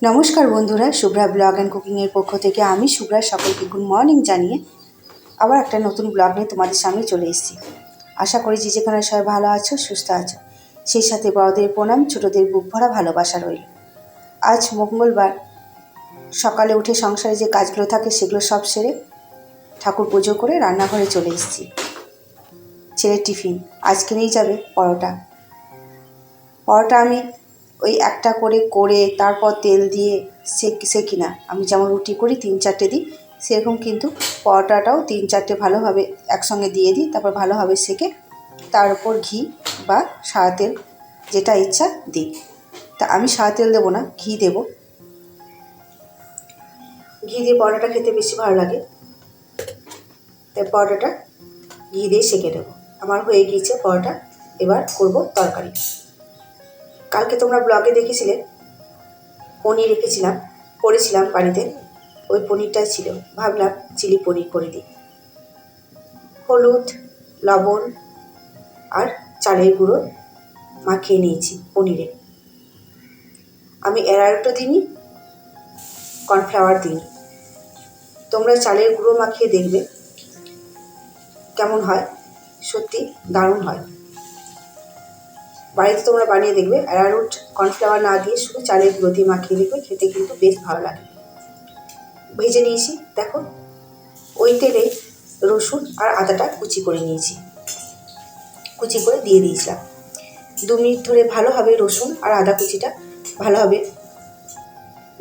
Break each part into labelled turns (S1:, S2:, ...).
S1: নমস্কার বন্ধুরা, Shubhra blog and কুকিংয়ের পক্ষ থেকে আমি শুভ্রা সকলকে গুড মর্নিং জানিয়ে আবার একটা নতুন ব্লগ নিয়ে তোমাদের সামনে চলে এসেছি। আশা করি যে যেখানে সবাই ভালো আছো, সুস্থ আছো, সেই সাথে বড়দের প্রণাম, ছোটদের বুক ভরা ভালোবাসা রইল। আজ মঙ্গলবার সকালে উঠে সংসারে যে কাজগুলো থাকে সেগুলো সব সেরে ঠাকুর পুজো করে রান্নাঘরে চলে এসেছি। ছেলের টিফিন আজকে নিয়ে যাবে পরোটা। আমি ওই একটা করে তারপর তেল দিয়ে সেকি না, আমি যেমন রুটি করি 3-4টে দিই, সেরকম কিন্তু পরোটাটাও 3-4টে ভালোভাবে একসঙ্গে দিয়ে দিই, তারপর ভালোভাবে সেকে তার উপর ঘি বা সাদা তেল যেটা ইচ্ছা দিই। তা আমি সাদা তেল দেবো না, ঘি দেব। ঘি দিয়ে পরোটাটা খেতে বেশি ভালো লাগে, তাই পরোটাটা ঘি দিয়ে সেকে দেবো। আমার হয়ে গিয়েছে পরোটা, এবার করব তরকারি। কালকে তোমরা ব্লগে দেখেছিলে পনির করেছিলাম বাড়িতে, ওই পনিরটাই ছিল, ভাবলাম চিলি পনির করে দিই। হলুদ, লবণ আর চালের গুঁড়ো মাখিয়ে নিয়েছি পনিরে। আমি অ্যারারুটও দিইনি, কর্নফ্লাওয়ার দিইনি। তোমরা চালের গুঁড়ো মাখিয়ে দেখবে কেমন হয়, সত্যি দারুণ হয়। বাড়িতে তোমরা বানিয়ে দেখবে, অ্যারারুট কর্নফ্লাওয়ার না দিয়ে শুধু চালের গুঁড়ো দিয়ে মাখিয়ে দেখবে, খেতে কিন্তু বেশ ভালো লাগে। ভেজে নিয়েছি, দেখো ওই তেলে রসুন আর আদাটা কুচি করে নিয়েছি, কুচি করে দিয়ে দিয়েছিলাম। 2 মিনিট ধরে ভালোভাবে রসুন আর আদা কুচিটা ভালোভাবে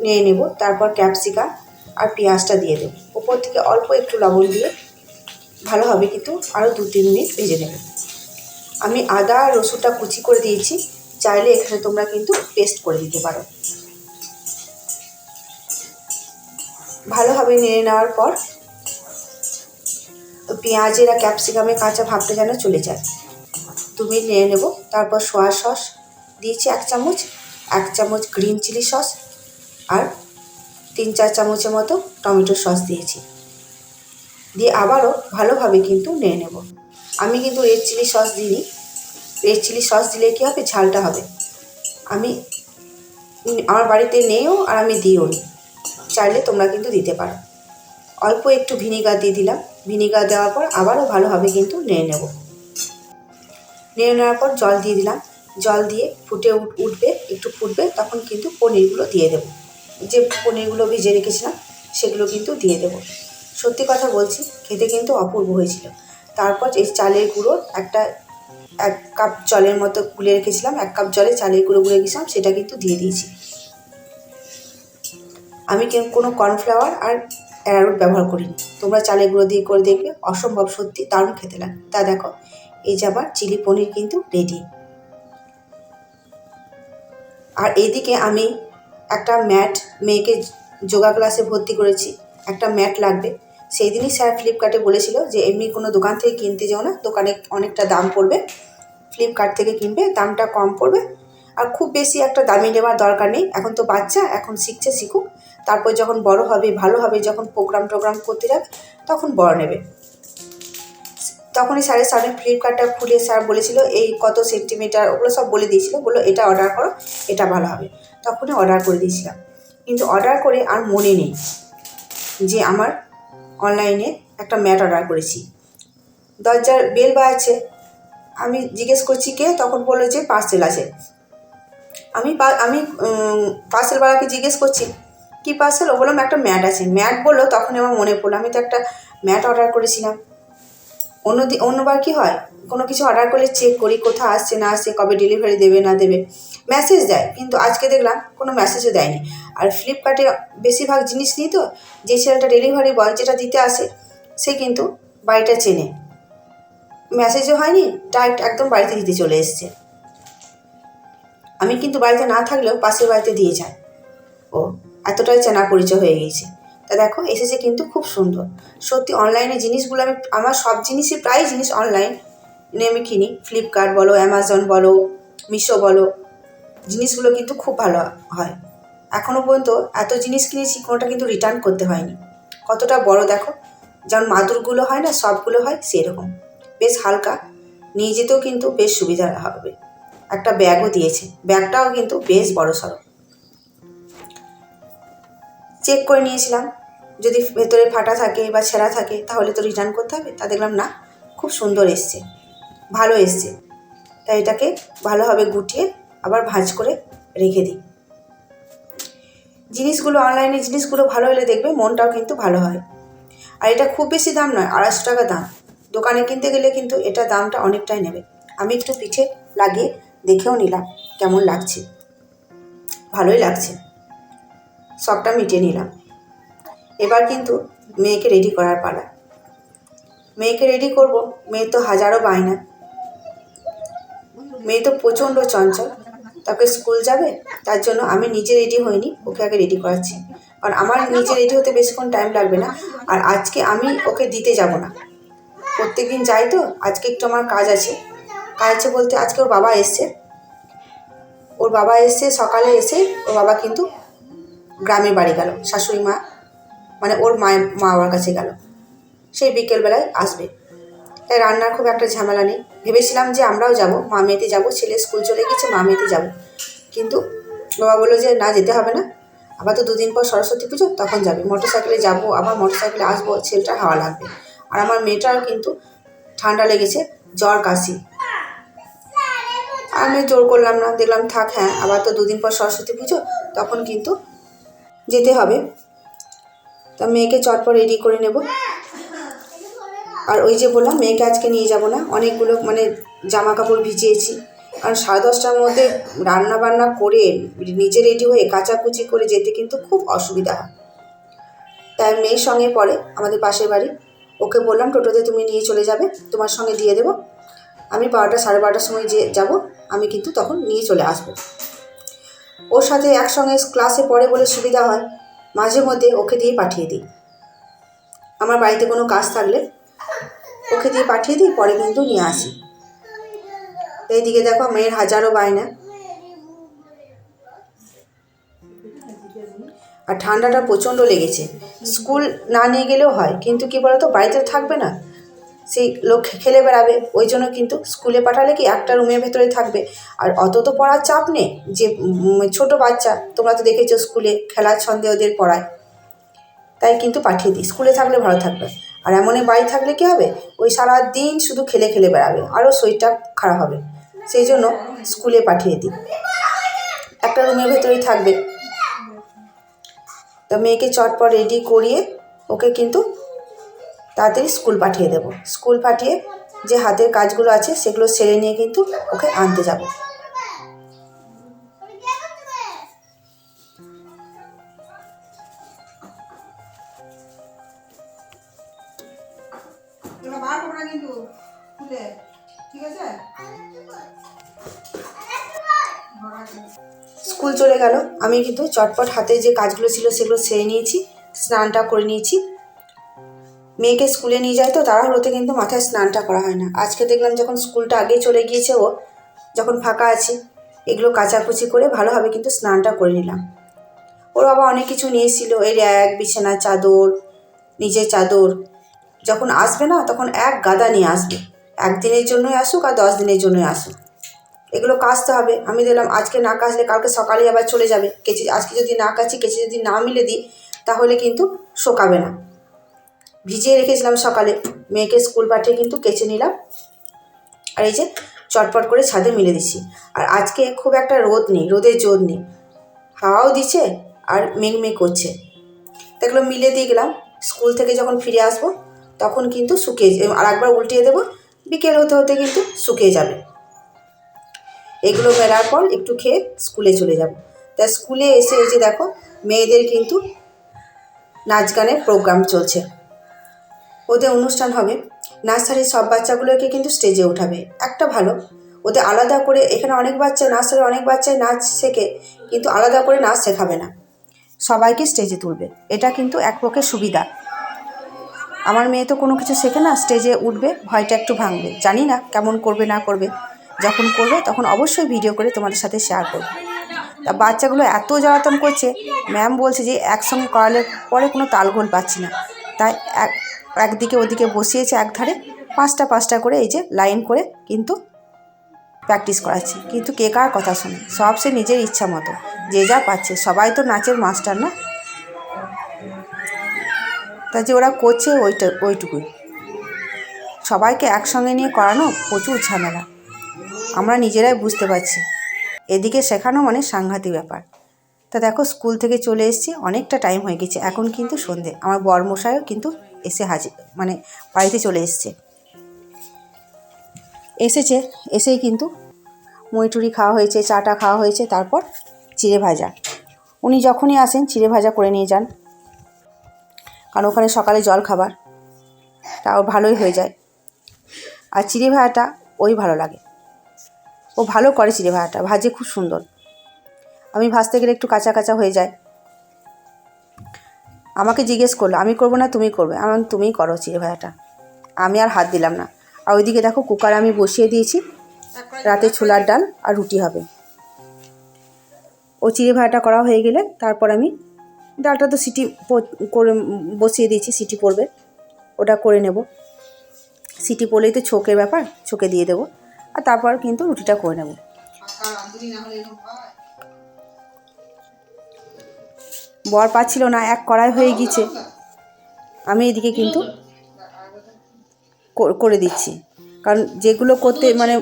S1: নিয়ে নেব। তারপর ক্যাপসিকাম আর পেঁয়াজটা দিয়ে দেবো। উপর থেকে অল্প একটু লবণ দিয়ে ভালোভাবে কিন্তু আরও 2-3 মিনিট ভেজে নেব। আমি আদা আর রসুনটা কুচি করে দিয়েছি, চাইলে এখানে তোমরা কিন্তু পেস্ট করে দিতে পারো। ভালোভাবে নেড়ে নেওয়ার পর পেঁয়াজের আর ক্যাপসিকামের কাঁচা ভাবটা যেন চলে যায়, 2 মিনিট নেড়ে নেব। তারপর সোয়া সস দিয়েছি 1 চামচ, 1 চামচ গ্রিন চিলি সস আর 3-4 চামচের মতো টমেটো সস দিয়েছি। দিয়ে আবারও ভালোভাবে কিন্তু নেড়ে নেব। আমি কিন্তু রেড চিলি সস দিইনি, রেড চিলি সস দিলে কী হবে, ঝালটা হবে। আমার বাড়িতে নেইও আর আমি দিইও নি, চাইলে তোমরা কিন্তু দিতে পারো। অল্প একটু ভিনিগার দিয়ে দিলাম, ভিনিগার দেওয়ার পর আবারও ভালোভাবে কিন্তু নেড়ে নেব। নেড়ে নেওয়ার পর জল দিয়ে দিলাম, জল দিয়ে ফুটে উঠবে, একটু ফুটবে, তখন কিন্তু পনিরগুলো দিয়ে দেবো। যে পনিরগুলো ভিজে রেখেছিলাম সেগুলো কিন্তু দিয়ে দেবো। সত্যি কথা বলছি, খেতে কিন্তু অপূর্ব হয়েছিল। তারপর এই চালের গুঁড়ো 1 কাপ জলের মতো গুলে রেখেছিলাম, 1 কাপ জলে চালের গুঁড়ো গুলে রেখেছিলাম, সেটা কিন্তু দিয়ে দিয়েছি। আমি কোনো কর্নফ্লাওয়ার আর অ্যারারুট ব্যবহার করিনি। তোমরা চালের গুঁড়ো দিয়ে করে দেখবে, অসম্ভব সত্যি দারুণ খেতে লাগে। তা দেখো, এই যে আমার চিলি পনির কিন্তু রেডি। আর এইদিকে আমি একটা ম্যাট, মেয়েকে যোগা ক্লাসে ভর্তি করেছি, একটা ম্যাট লাগবে। সেই দিনই স্যার ফ্লিপকার্টে বলেছিল যে এমনি কোনো দোকান থেকে কিনতে যাও না, দোকানে অনেকটা দাম পড়বে, ফ্লিপকার্ট থেকে কিনবে, দামটা কম পড়বে। আর খুব বেশি একটা দামি নেওয়ার দরকার নেই, এখন তো বাচ্চা, এখন শিখছে, শিখুক, তারপর যখন বড় হবে, ভালো হবে, যখন প্রোগ্রাম করতে যাবে তখন বড় নেবে। তখনই স্যারের সামনে ফ্লিপকার্টটা খুলে স্যার বলেছিল এই কত সেন্টিমিটার, ওগুলো সব বলে দিয়েছিল, বললো এটা অর্ডার করো, এটা ভালো হবে। তখনই অর্ডার করে দিয়েছিলাম, কিন্তু অর্ডার করে আর মনে নেই যে আমার অনলাইনে একটা ম্যাট অর্ডার করেছি। দরজার বেল বাজাচ্ছে, আমি জিজ্ঞেস করছি কে, তখন বললো যে পার্সেল আছে। আমি পার্সেলওয়ালাকে জিজ্ঞেস করছি কী পার্সেল, ও বললাম একটা ম্যাট আছে। ম্যাট বললো, তখন আমার মনে পড়লো আমি তো একটা ম্যাট অর্ডার করেছিলাম। অন্যবার কি হয়, কোনো কিছু অর্ডার করলে চেক করি কোথায় আসছে না আসছে, কবে ডেলিভারি দেবে না দেবে, মেসেজ দেয়, কিন্তু আজকে দেখলাম কোনো মেসেজও দেয়নি। আর ফ্লিপকার্টে বেশিরভাগ জিনিস নিই তো, যে ছেলেটা ডেলিভারি বয় যেটা দিতে আসে সে কিন্তু বাড়িটা চেনে, মেসেজও হয়নি, ডাইরেক্ট একদম বাড়িতে দিতে চলে এসছে। আমি কিন্তু বাড়িতে না থাকলেও পাশের বাড়িতে দিয়ে যায়, ও এতটাই চেনা পরিচয় হয়ে গিয়েছে। তা দেখো এসেছে কিন্তু খুব সুন্দর। সত্যি অনলাইনে জিনিসগুলো আমার সব জিনিসই, প্রায় জিনিস অনলাইনে আমি কিনি, ফ্লিপকার্ট বলো, অ্যামাজন বলো, মিশো বলো, জিনিসগুলো কিন্তু খুব ভালো হয়। এখনও পর্যন্ত এত জিনিস কিনেছি, কোনোটা কিন্তু রিটার্ন করতে হয়নি। কতটা বড় দেখো, যেমন মাদুরগুলো হয় না, সবগুলো হয় সেরকম, বেশ হালকা, নিয়ে যেতেও কিন্তু বেশ সুবিধা হবে। একটা ব্যাগও দিয়েছে। ব্যাগটাও কিন্তু বেশ বড়সড়। চেক করে নিয়েছিলাম, যদি ভেতরে ফাটা থাকে বা ছেঁড়া থাকে তাহলে তো রিটার্ন করতে হবে। তা দেখলাম না, খুব সুন্দর এসছে, ভালো এসছে। তাই এটাকে ভালোভাবে গুটিয়ে আবার ভাঁজ করে রেখে দিই। জিনিসগুলো, অনলাইনে জিনিসগুলো ভালো হলে দেখবে মনটাও কিন্তু ভালো হয়। আর এটা খুব বেশি দাম নয়, 250 টাকা দাম। দোকানে কিনতে গেলে কিন্তু এটা দামটা অনেকটাই নেবে। আমি একটু পিঠে লাগিয়ে দেখেও নিলাম কেমন লাগছে। ভালোই লাগছে, সবটা মিটিয়ে নিলাম। এবার কিন্তু মেয়েকে রেডি করার পালা। মেয়েকে রেডি করব। মেয়ে তো হাজারো বায়না। মেয়ে তো প্রচণ্ড চঞ্চল, তাকে স্কুল যাবে, তার জন্য আমি নিজে রেডি হইনি, ওকে আগে রেডি করাচ্ছি। কারণ আমার নিজে রেডি হতে বেশিক্ষণ টাইম লাগবে না। আর আজকে আমি ওকে দিতে যাব না, প্রত্যেক দিন যাই তো, আজকে একটু আমার কাজ আছে। কাজ আছে বলতে আজকে ওর বাবা এসছে। ওর বাবা এসছে সকালে, এসে ওর বাবা কিন্তু গ্রামের বাড়ি গেল, শাশুড়ি মা মানে ওর মা বাবার কাছে গেল। সেই বিকেলবেলায় আসবে, তাই রান্নার খুব একটা ঝামেলা নেই। ভেবেছিলাম যে আমরাও যাব, মা মেয়েতে যাবো, ছেলে স্কুল চলে গেছে, মা মেয়েতে যাবো। কিন্তু বাবা বললো যে না, যেতে হবে না, আবার তো 2 দিন পর সরস্বতী পুজো, তখন যাবে। মোটর সাইকেলে যাবো, আবার মোটর সাইকেলে আসবো, ছেলেটার হাওয়া লাগবে। আর আমার মেয়েটারও কিন্তু ঠান্ডা লেগেছে, জ্বর কাশি। আমি জোর করলাম না, দেখলাম থাক, হ্যাঁ আবার তো 2 দিন পর সরস্বতী পুজো, তখন কিন্তু যেতে হবে। তা মেয়েকে চটপট রেডি করে নেব। আর ওই যে বললাম মেয়েকে আজকে নিয়ে যাব না, অনেকগুলো মানে জামা কাপড় ভিজিয়েছি। কারণ 10:30টার মধ্যে রান্না বান্না করে নিজে রেডি হয়ে কাচাকুচি করে যেতে কিন্তু খুব অসুবিধা হয়। তাই মেয়ের সঙ্গে পড়ে আমাদের পাশের বাড়ি, ওকে বললাম টোটোতে তুমি নিয়ে চলে যাবে, তোমার সঙ্গে দিয়ে দেবো। আমি 12টা 12:30টার সময় যে যাব, আমি কিন্তু তখন নিয়ে চলে আসবো। ওর সাথে একসঙ্গে ক্লাসে পড়ে বলে সুবিধা হয়, মাঝে মধ্যে ওকে দিয়ে পাঠিয়ে দিই। আমার বাড়িতে কোনো কাজ থাকলে ওকে দিয়ে পাঠিয়ে দিই, পরে কিন্তু নিয়ে আসি। এইদিকে দেখো মেয়ের হাজারো বায়না। আর ঠান্ডাটা প্রচণ্ড লেগেছে। স্কুল না নিয়ে গেলেও হয়, কিন্তু কী বলতো, বাড়িতে থাকবে না, সেই লোক খেলে বেড়াবে। ওই জন্য কিন্তু স্কুলে পাঠালে কি একটা রুমের ভেতরে থাকবে। আর অত তো পড়ার চাপ নেই, যে ছোটো বাচ্চা, তোমরা তো দেখেছো স্কুলে খেলার ছন্দে ওদের পড়ায়। তাই কিন্তু পাঠিয়ে দিই, স্কুলে থাকলে ভালো থাকবে। আর এমনই বাড়ি থাকলে কী হবে, ওই সারাদিন শুধু খেলে খেলে বেড়াবে, আরও শরীরটা খারাপ হবে। সেই জন্য স্কুলে পাঠিয়ে দিই, একটা রুমের ভেতরেই থাকবে। তা মেয়েকে চটপট রেডি করিয়ে ওকে কিন্তু তাড়াতাড়ি স্কুল পাঠিয়ে দেবো। স্কুল পাঠিয়ে যে হাতের কাজগুলো আছে সেগুলো সেরে নিয়ে কিন্তু ওকে আনতে যাব। স্কুল চলে গেল, আমি কিন্তু চটপট হাতে যে কাজগুলো ছিল সেগুলো সেরে নিয়েছি, স্নানটা করে নিয়েছি। মেয়েকে স্কুলে নিয়ে যায় তো তাড়াহুড়োতে কিন্তু মাথায় স্নানটা করা হয় না। আজকে দেখলাম যখন স্কুলটা আগে চলে গিয়েছে, ও যখন ফাঁকা আছে, এগুলো কাচাকুচি করে ভালোভাবে কিন্তু স্নানটা করে নিলাম। ওর বাবা অনেক কিছু নিয়ে এসেছিল, এই র্যাক, বিছানার চাদর, নিজের চাদর। যখন আসবে না তখন এক গাদা নিয়ে আসবে, 1 দিনের জন্যই আসুক আর 10 দিনের জন্যই আসুক। এগুলো কাচতে হবে। আমি দিলাম আজকে না কাচলে কালকে সকালে আবার চলে যাবে। কেচে আজকে যদি না কাচি, কেচে যদি না মিলে দিই, তাহলে কিন্তু শোকাবে না। ভিজিয়ে রেখেছিলাম সকালে, মেয়েকে স্কুল পাঠিয়ে কিন্তু কেচে নিলাম। আর এই যে চটপট করে ছাদে মিলে দিচ্ছি। আর আজকে খুব একটা রোদ নেই, রোদের জোর নেই, হাওয়াও দিচ্ছে আর মেঘ করছে। এগুলো মিলে দিয়ে গেলাম। স্কুল থেকে যখন ফিরে আসবো তখন কিন্তু শুকিয়ে, আর একবার উল্টিয়ে দেবো, বিকেল হতে হতে কিন্তু শুকিয়ে যাবে। এগুলো মেলার পর একটু খেয়ে স্কুলে চলে যাব। তা স্কুলে এসে এই যে দেখো মেয়েদের কিন্তু নাচ গানের প্রোগ্রাম চলছে, ওদের অনুষ্ঠান হবে। নার্সারির সব বাচ্চাগুলোকে কিন্তু স্টেজে ওঠাবে। একটা ভালো, ওদের আলাদা করে, এখানে অনেক বাচ্চা, নার্সারির অনেক বাচ্চাই নাচ শেখে, কিন্তু আলাদা করে নাচ শেখাবে না, সবাইকে স্টেজে তুলবে। এটা কিন্তু এক পক্ষে সুবিধা। আমার মেয়ে তো কোনো কিছু শেখে না, স্টেজে উঠবে, ভয়টা একটু ভাঙবে। জানি না কেমন করবে না করবে, যখন করবে তখন অবশ্যই ভিডিও করে তোমাদের সাথে শেয়ার করবে। তা বাচ্চাগুলো এত জ্বালাতন করছে, ম্যাম বলছে যে একসঙ্গে করালে পরে কোনো তালগোল পাচ্ছি না, তাই একদিকে ওদিকে বসিয়েছে, এক ধারে 5টা 5টা করে এই যে লাইন করে কিন্তু প্র্যাকটিস করাচ্ছে, কিন্তু কে কার কথা শোনে, সব সে নিজের ইচ্ছা মতো যে যা পাচ্ছে। সবাই তো নাচের মাস্টার না, তা যে ওরা করছে ওইটুকুই। সবাইকে একসঙ্গে নিয়ে করানো প্রচুর ঝামেলা, আমরা নিজেরাই বুঝতে পারছি। এদিকে শেখানো মানে সাংঘাতিক ব্যাপার। তা দেখো স্কুল থেকে চলে এসেছি, অনেকটা টাইম হয়ে গেছে, এখন কিন্তু সন্ধে। আমার বরমশাইও কিন্তু এসে হাজির, মানে বাড়িতে চলে এসেই কিন্তু মুড়ি খাওয়া হয়েছে, চাটা খাওয়া হয়েছে, তারপর চিড়ে ভাজা। উনি যখনই আসেন চিড়ে ভাজা করে নিয়ে যান, কারণ ওখানে সকালে জল খাবার তাও ভালোই হয়ে যায়। আর চিড়ে ভাজাটা ওই ভালো লাগে, ও ভালো করে চিড়ে ভাজাটা, ভাজে খুব সুন্দর। আমি ভাজতে গেলে একটু কাঁচা কাঁচা হয়ে যায়। আমাকে জিজ্ঞেস করলো, আমি করবো না তুমি করবে? আমার তুমিই করো চিড়ে ভাজাটা, আমি আর হাত দিলাম না। আর ওইদিকে দেখো কুকারে আমি বসিয়ে দিয়েছি রাতে ছোলার ডাল আর রুটি হবে। ও চিড়ে ভাজাটা করা হয়ে গেলে তারপর আমি ডালটা তো সিটি করে বসিয়ে দিয়েছি, সিটি পড়বে, ওটা করে নেব। সিটি পড়লেই তো ছোকের ব্যাপার, ছোকে দিয়ে দেবো, আর তারপর কিন্তু রুটিটা করে নেব। বর পাচ্ছিল না, এক কড়াই হয়ে গিয়েছে, আমি এদিকে কিন্তু করে দিচ্ছি, কারণ যেগুলো করতে মানে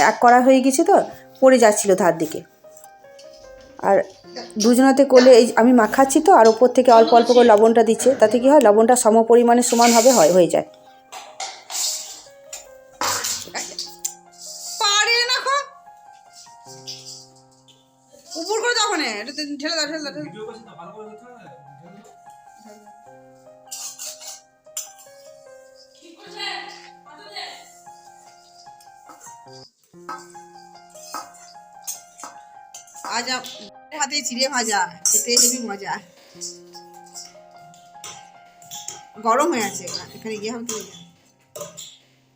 S1: এক কড়াই হয়ে গেছে তো পড়ে যাচ্ছিলো ধার দিকে। আর দুজনাতে করলে এই আমি মাখাচ্ছি তো, আর ওপর থেকে অল্প অল্প করে লবণটা দিচ্ছে, তাতে কী হয় লবণটা সম পরিমাণে সমান হবে, হয়ে যায়। উপর করে দাও, মানে এটা ঠেলে দাও। আজ হাতে চিড়ে ভাজা খেতে হেবি মজা, গরম হয়ে আছে, এখানে গিয়ে হবে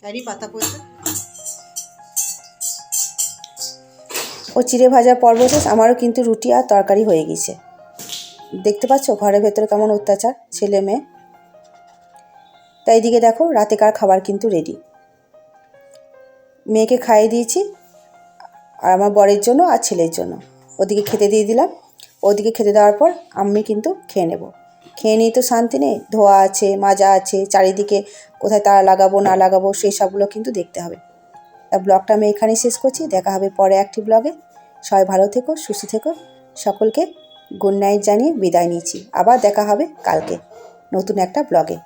S1: তারই পাতা পড়ছে। ও চিড়ে ভাজার পর্ব শেষ, আমারও কিন্তু রুটি আর তরকারি হয়ে গেছে। দেখতে পাচ্ছ ঘরের ভেতরে কেমন অত্যাচার ছেলে মেয়ে। তাই দিকে দেখো রাতেকার খাবার কিন্তু রেডি, মেয়েকে খাইয়ে দিয়েছি, আর আমার বরের জন্য আর ছেলের জন্য ওদিকে খেতে দিয়ে দিলাম। ওদিকে খেতে দেওয়ার পর আমি কিন্তু খেয়ে নেব। খেয়ে নিয়ে তো শান্তি নেই, ধোয়া আছে, মাজা আছে, চারিদিকে কোথায় তারা লাগাবো না লাগাবো সেই সবগুলো কিন্তু দেখতে হবে। তা ব্লগটা আমি এখানেই শেষ করছি, দেখা হবে পরে একটি ব্লগে। সবাই ভালো থেকো, সুস্থ থেকো, সকলকে গুড নাইট জানিয়ে বিদায় নিচ্ছি। আবার দেখা হবে কালকে নতুন একটা ব্লগে।